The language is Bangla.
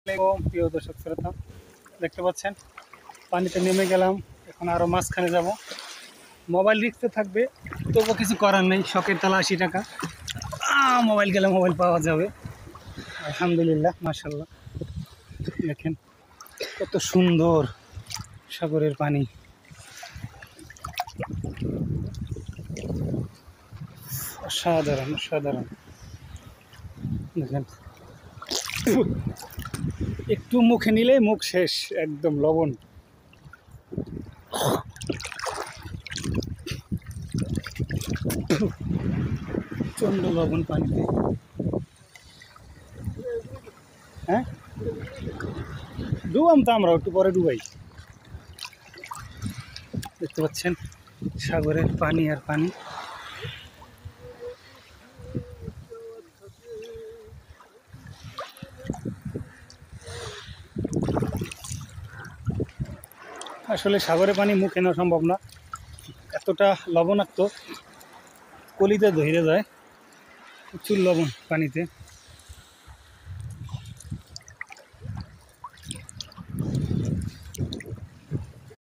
প্রিয় দর্শক শ্রোতা, দেখতে পাচ্ছেন পানিতে নেমে গেলাম। এখন আরও মাঝখানে যাব। মোবাইল রিক্সে থাকবে, তবু কিছু করার নেই। শখের তালা 80 টাকা। মোবাইল গেলে মোবাইল পাওয়া যাবে। আলহামদুলিল্লাহ, মাশাল্লাহ। দেখেন কত সুন্দর সাগরের পানি। অসাধারণ অসাধারণ। দেখেন একটু মুখে নিলেই মুখ শেষ, একদম লবণ। প্রচণ্ড লবণ পানিতে। হ্যাঁ, ডুবাম তো, আমরা একটু পরে ডুবাই। দেখতে পাচ্ছেন সাগরের পানি আর পানি। আসলে সাগরের পানি মুখে নেওয়া সম্ভব না, এতটা লবণাক্ত, কলিতে ধরে যায়। প্রচুর লবণ পানিতে।